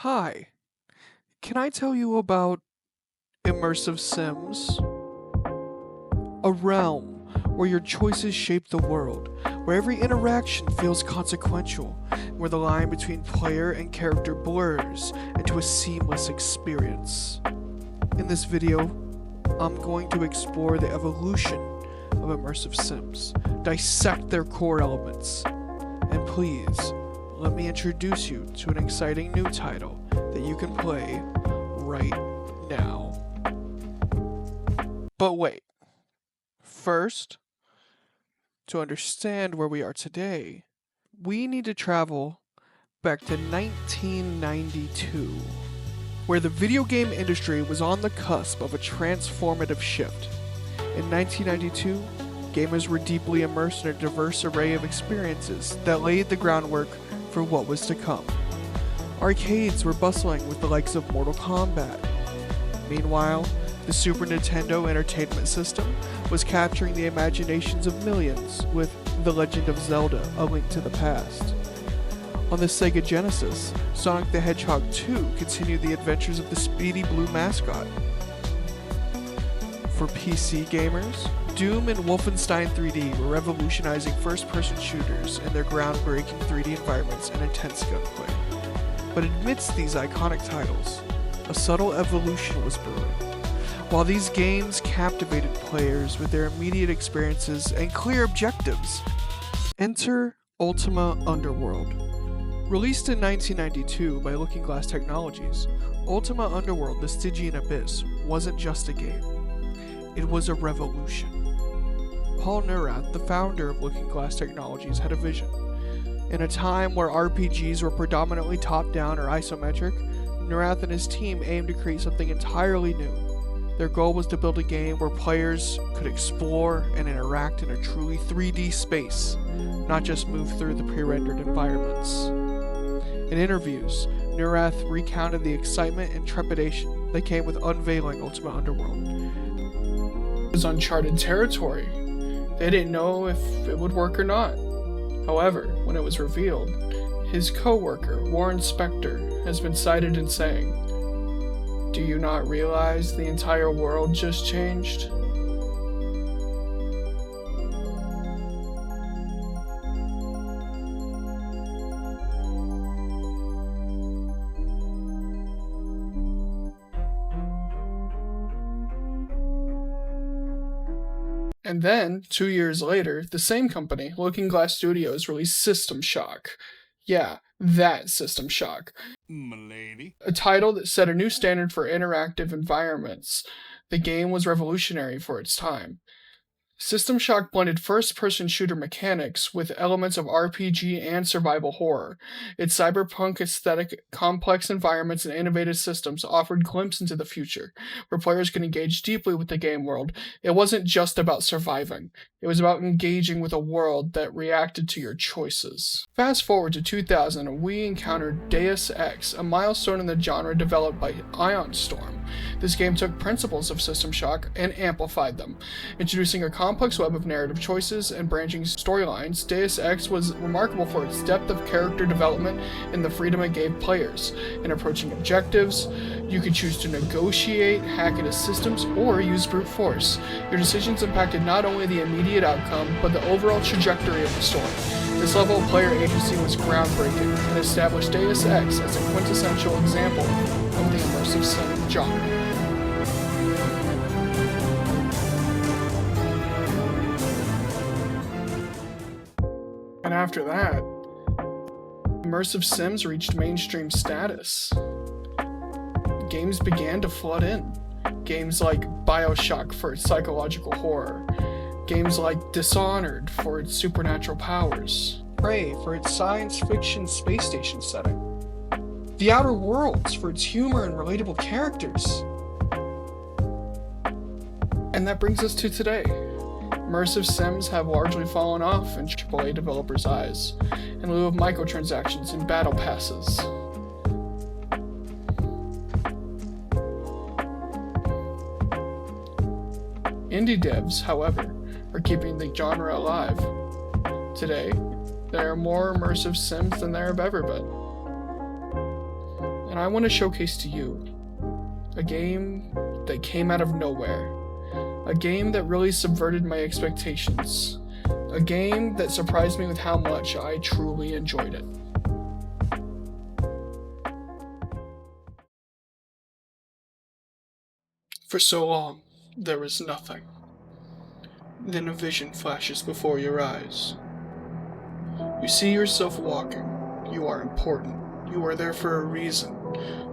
Hi, can I tell you about Immersive Sims? A realm where your choices shape the world, where every interaction feels consequential, where the line between player and character blurs into a seamless experience. In this video, I'm going to explore the evolution of Immersive Sims, dissect their core elements, and please, let me introduce you to an exciting new title that you can play right now. But wait. First, to understand where we are today, we need to travel back to 1992, where the video game industry was on the cusp of a transformative shift. In 1992, gamers were deeply immersed in a diverse array of experiences that laid the groundwork for what was to come. Arcades were bustling with the likes of Mortal Kombat. Meanwhile, the Super Nintendo Entertainment System was capturing the imaginations of millions with The Legend of Zelda: A Link to the Past. On the Sega Genesis, Sonic the Hedgehog 2 continued the adventures of the speedy blue mascot. For PC gamers, Doom and Wolfenstein 3D were revolutionizing first-person shooters in their groundbreaking 3D environments and intense gunplay. But amidst these iconic titles, a subtle evolution was brewing. While these games captivated players with their immediate experiences and clear objectives, enter Ultima Underworld. Released in 1992 by Looking Glass Technologies, Ultima Underworld: The Stygian Abyss wasn't just a game. It was a revolution. Paul Neurath, the founder of Looking Glass Technologies, had a vision. In a time where RPGs were predominantly top-down or isometric, Neurath and his team aimed to create something entirely new. Their goal was to build a game where players could explore and interact in a truly 3D space, not just move through the pre-rendered environments. In interviews, Neurath recounted the excitement and trepidation that came with unveiling Ultima Underworld. It was uncharted territory. They didn't know if it would work or not. However, when it was revealed, his co-worker, Warren Spector, has been cited in saying, "Do you not realize the entire world just changed?" And then, 2 years later, the same company, Looking Glass Studios, released System Shock. Yeah, that System Shock. M'lady. A title that set a new standard for interactive environments. The game was revolutionary for its time. System Shock blended first-person shooter mechanics with elements of RPG and survival horror. Its cyberpunk aesthetic, complex environments, and innovative systems offered a glimpse into the future, where players could engage deeply with the game world. It wasn't just about surviving. It was about engaging with a world that reacted to your choices. Fast forward to 2000, and we encountered Deus Ex, a milestone in the genre developed by Ion Storm. This game took principles of System Shock and amplified them, introducing a complex web of narrative choices and branching storylines. Deus Ex was remarkable for its depth of character development and the freedom it gave players. In approaching objectives, you could choose to negotiate, hack into systems, or use brute force. Your decisions impacted not only the immediate outcome, but the overall trajectory of the story. This level of player agency was groundbreaking and established Deus Ex as a quintessential example of the immersive sim genre. And after that, immersive sims reached mainstream status. Games began to flood in. Games like BioShock for its psychological horror. Games like Dishonored for its supernatural powers. Prey for its science fiction space station setting. The Outer Worlds for its humor and relatable characters. And that brings us to today. Immersive sims have largely fallen off in AAA developers' eyes, in lieu of microtransactions and battle passes. Indie devs, however, are keeping the genre alive. Today, there are more immersive sims than there have ever been. and I want to showcase to you a game that came out of nowhere, a game that really subverted my expectations, a game that surprised me with how much I truly enjoyed it. For so long, there was nothing. Then a vision flashes before your eyes. You see yourself walking. You are important. You are there for a reason.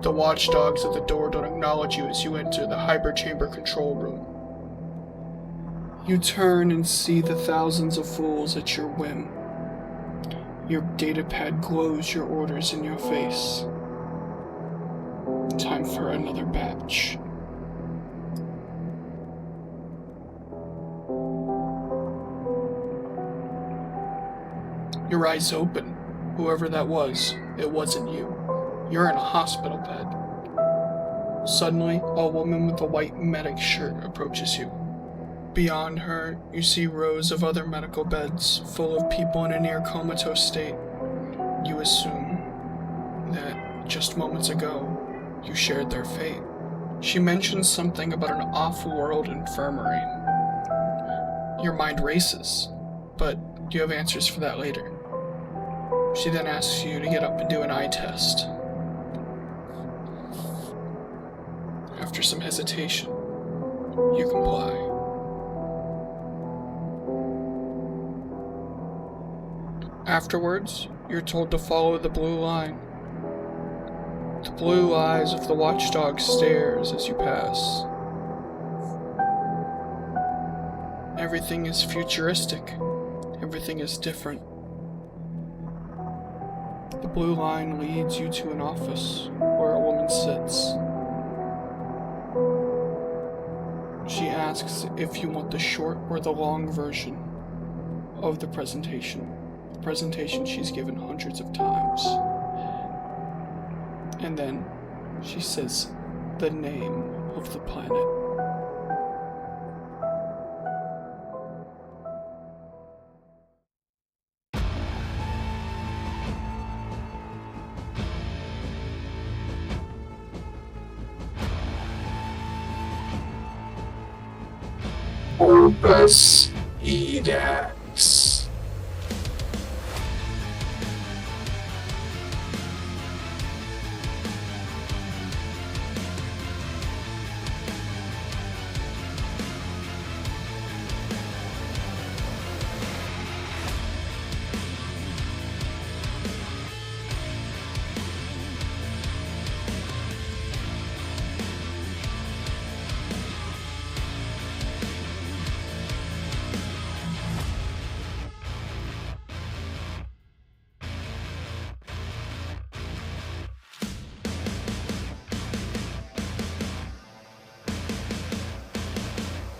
The watchdogs at the door don't acknowledge you as you enter the hyperchamber control room. You turn and see the thousands of fools at your whim. Your datapad glows your orders in your face. Time for another batch. Your eyes open. Whoever that was, it wasn't you. You're in a hospital bed. Suddenly, a woman with a white medic shirt approaches you. Beyond her, you see rows of other medical beds full of people in a near comatose state. You assume that just moments ago, you shared their fate. She mentions something about an off-world infirmary. Your mind races, but you have answers for that later. She then asks you to get up and do an eye test. After some hesitation, you comply. Afterwards, you're told to follow the blue line. The blue eyes of the watchdog stares as you pass. Everything is futuristic. Everything is different. The blue line leads you to an office where a woman sits. She asks if you want the short or the long version of the presentation. The presentation she's given hundreds of times. And then she says the name of the planet. CORPUS EDAX.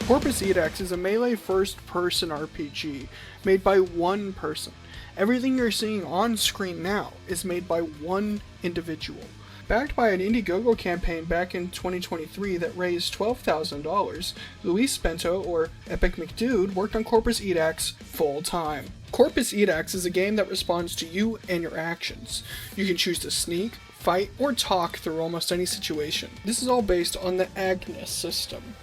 CORPUS EDAX is a melee first-person RPG made by one person. Everything you're seeing on screen now is made by one individual. Backed by an Indiegogo campaign back in 2023 that raised $12,000, Luis Bento, or Epic McDude, worked on CORPUS EDAX full-time. CORPUS EDAX is a game that responds to you and your actions. You can choose to sneak, fight, or talk through almost any situation. This is all based on the Agnes system.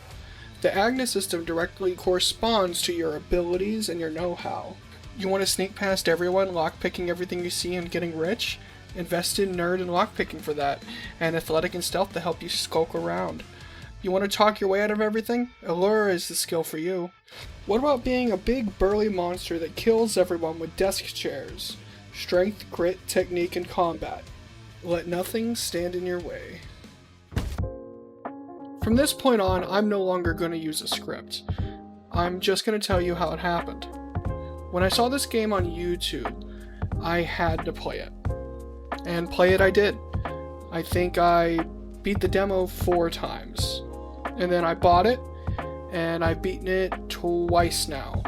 The Agnes system directly corresponds to your abilities and your know-how. You want to sneak past everyone, lockpicking everything you see and getting rich? Invest in nerd and lockpicking for that, and athletic and stealth to help you skulk around. You want to talk your way out of everything? Allure is the skill for you. What about being a big burly monster that kills everyone with desk chairs? Strength, grit, technique, and combat. Let nothing stand in your way. From this point on, I'm no longer going to use a script. I'm just going to tell you how it happened. When I saw this game on YouTube, I had to play it. And play it I did. I think I beat the demo 4 times. And then I bought it, and I've beaten it twice now.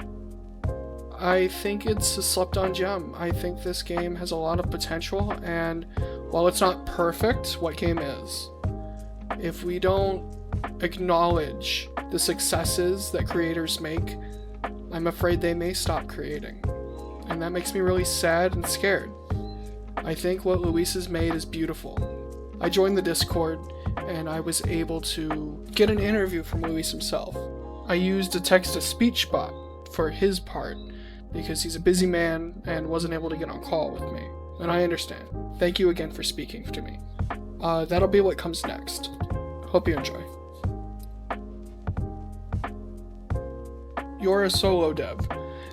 I think it's a slept-on gem. I think this game has a lot of potential, and while it's not perfect, what game is? If we don't acknowledge the successes that creators make, I'm afraid they may stop creating. And that makes me really sad and scared. I think what Luis has made is beautiful. I joined the Discord and I was able to get an interview from Luis himself. I used a text-to-speech bot for his part because he's a busy man and wasn't able to get on call with me. And I understand. Thank you again for speaking to me. That'll be what comes next. Hope you enjoy. You're a solo dev,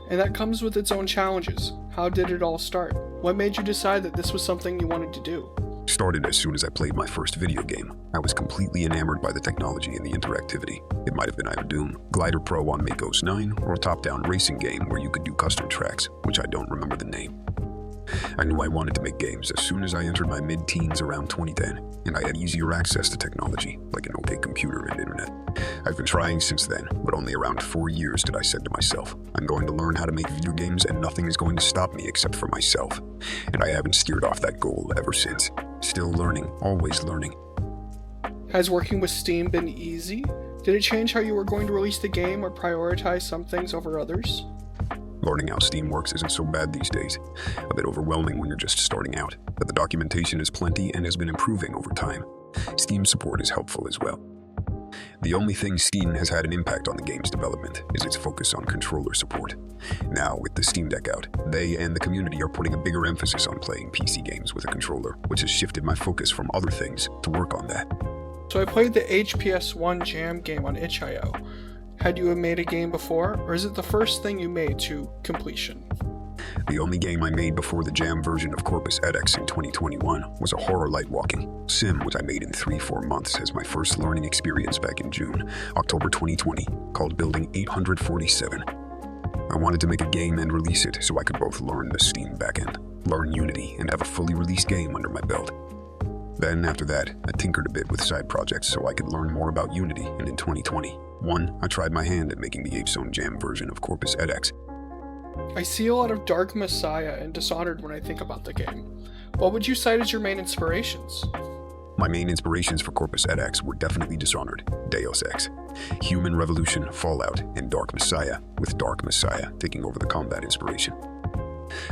and that comes with its own challenges. How did it all start? What made you decide that this was something you wanted to do? Started as soon as I played my first video game. I was completely enamored by the technology and the interactivity. It might have been either Doom, Glider Pro on Makos 9, or a top-down racing game where you could do custom tracks, which I don't remember the name. I knew I wanted to make games as soon as I entered my mid-teens around 2010, and I had easier access to technology, like an okay computer and internet. I've been trying since then, but only around 4 years did I said to myself, I'm going to learn how to make video games and nothing is going to stop me except for myself. And I haven't steered off that goal ever since. Still learning, always learning. Has working with Steam been easy? Did it change how you were going to release the game or prioritize some things over others? Learning how Steam works isn't so bad these days. A bit overwhelming when you're just starting out, but the documentation is plenty and has been improving over time. Steam support is helpful as well. The only thing Steam has had an impact on the game's development is its focus on controller support. Now, with the Steam Deck out, they and the community are putting a bigger emphasis on playing PC games with a controller, which has shifted my focus from other things to work on that. So I played the HPS1 Jam game on itch.io. Had you made a game before, or is it the first thing you made to completion? The only game I made before the Jam version of CORPUS EDAX in 2021 was a horror light walking sim, which I made in 3-4 months as my first learning experience back in October 2020, called Building 847. I wanted to make a game and release it so I could both learn the Steam backend, learn Unity, and have a fully released game under my belt. Then, after that, I tinkered a bit with side projects so I could learn more about Unity, and in 2021, I tried my hand at making the Apes Own Jam version of CORPUS EDAX. I see a lot of Dark Messiah and Dishonored when I think about the game. What would you cite as your main inspirations? My main inspirations for CORPUS EDAX were definitely Dishonored, Deus Ex, Human Revolution, Fallout, and Dark Messiah, with Dark Messiah taking over the combat inspiration.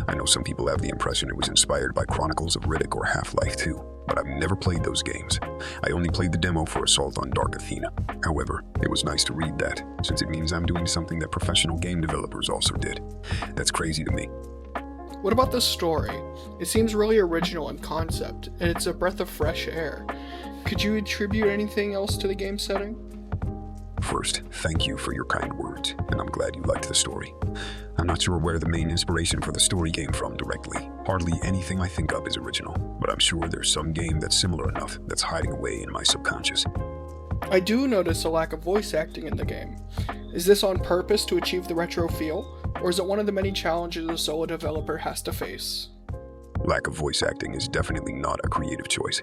I know some people have the impression it was inspired by Chronicles of Riddick or Half-Life 2, but I've never played those games. I only played the demo for Assault on Dark Athena. However, it was nice to read that, since it means I'm doing something that professional game developers also did. That's crazy to me. What about the story? It seems really original in concept, and it's a breath of fresh air. Could you attribute anything else to the game setting? First, thank you for your kind words, and I'm glad you liked the story. I'm not sure where the main inspiration for the story came from directly. Hardly anything I think of is original, but I'm sure there's some game that's similar enough that's hiding away in my subconscious. I do notice a lack of voice acting in the game. Is this on purpose to achieve the retro feel, or is it one of the many challenges a solo developer has to face? Lack of voice acting is definitely not a creative choice.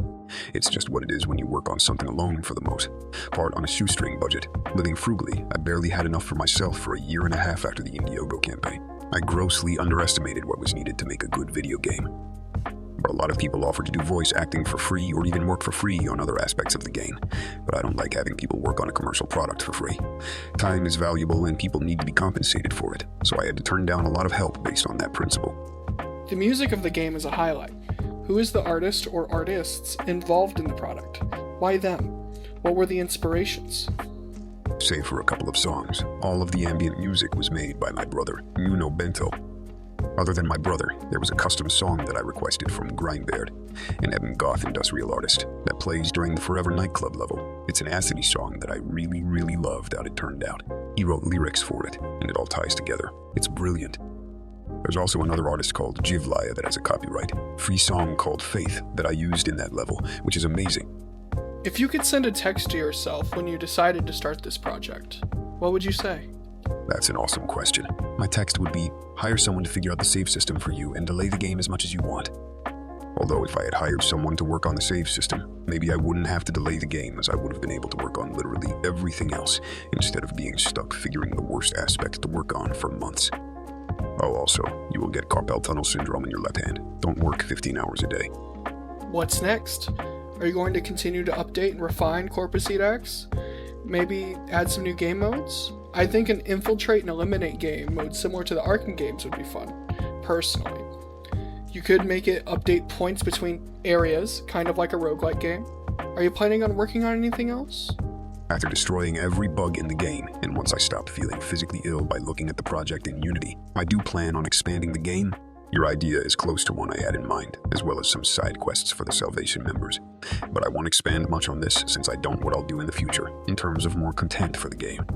It's just what it is when you work on something alone for the most part on a shoestring budget. Living frugally, I barely had enough for myself for a year and a half after the Indiegogo campaign. I grossly underestimated what was needed to make a good video game. But a lot of people offer to do voice acting for free or even work for free on other aspects of the game. But I don't like having people work on a commercial product for free. Time is valuable and people need to be compensated for it, so I had to turn down a lot of help based on that principle. The music of the game is a highlight. Who is the artist or artists involved in the product? Why them? What were the inspirations? Save for a couple of songs, all of the ambient music was made by my brother, Nuno Bento. Other than my brother, there was a custom song that I requested from Grindbeard, an Ebon Goth industrial artist, that plays during the Forever nightclub level. It's an acidy song that I really loved how it turned out. He wrote lyrics for it, and it all ties together. It's brilliant. There's also another artist called Jivlaya that has a copyright, free song called Faith that I used in that level, which is amazing. If you could send a text to yourself when you decided to start this project, what would you say? That's an awesome question. My text would be, hire someone to figure out the save system for you and delay the game as much as you want. Although if I had hired someone to work on the save system, maybe I wouldn't have to delay the game as I would have been able to work on literally everything else instead of being stuck figuring the worst aspect to work on for months. Oh, also, you will get carpal tunnel syndrome in your left hand. Don't work 15 hours a day. What's next? Are you going to continue to update and refine CORPUS EDAX? Maybe add some new game modes? I think an infiltrate and eliminate game mode similar to the Arkham games would be fun, personally. You could make it update points between areas, kind of like a roguelike game. Are you planning on working on anything else? After destroying every bug in the game, and once I stopped feeling physically ill by looking at the project in Unity, I do plan on expanding the game. Your idea is close to one I had in mind, as well as some side quests for the Salvation members. But I won't expand much on this since I don't know what I'll do in the future, in terms of more content for the game.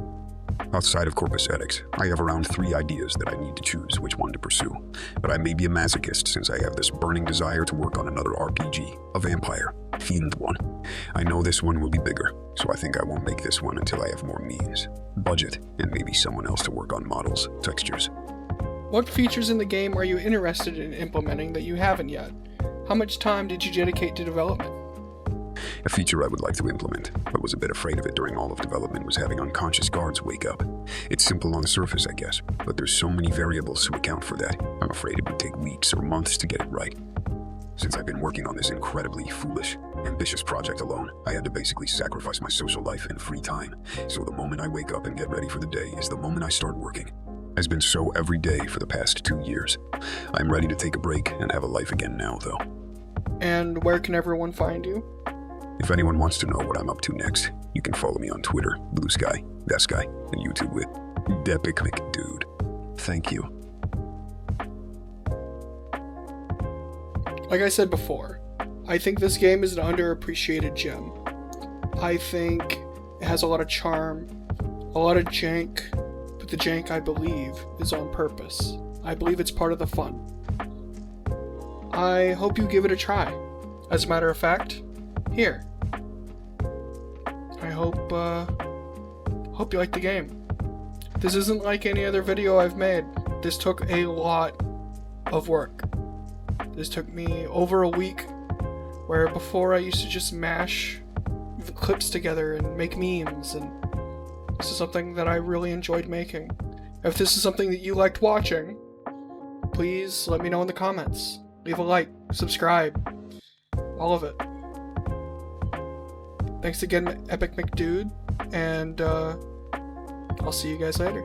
Outside of Corpus EDAX, I have around 3 ideas that I need to choose which one to pursue. But I may be a masochist since I have this burning desire to work on another RPG, a vampire, themed one. I know this one will be bigger, so I think I won't make this one until I have more means, budget, and maybe someone else to work on models, textures. What features in the game are you interested in implementing that you haven't yet? How much time did you dedicate to development? A feature I would like to implement, but was a bit afraid of it during all of development, was having unconscious guards wake up. It's simple on the surface, I guess, but there's so many variables to account for that. I'm afraid it would take weeks or months to get it right. Since I've been working on this incredibly foolish, ambitious project alone, I had to basically sacrifice my social life and free time. So the moment I wake up and get ready for the day is the moment I start working. Has been so every day for the past 2 years. I'm ready to take a break and have a life again now, though. And where can everyone find you? If anyone wants to know what I'm up to next, you can follow me on Twitter, Blue Sky, That Sky, and YouTube with Epic McDude. Thank you. Like I said before, I think this game is an underappreciated gem. I think it has a lot of charm, a lot of jank, but the jank, I believe, is on purpose. I believe it's part of the fun. I hope you give it a try. As a matter of fact, here. I hope you like the game. This isn't like any other video I've made. This took a lot of work. This took me over a week, where before I used to just mash the clips together and make memes, and this is something that I really enjoyed making. If this is something that you liked watching, please let me know in the comments. Leave a like, subscribe, all of it. Thanks again, Epic McDude, and I'll see you guys later.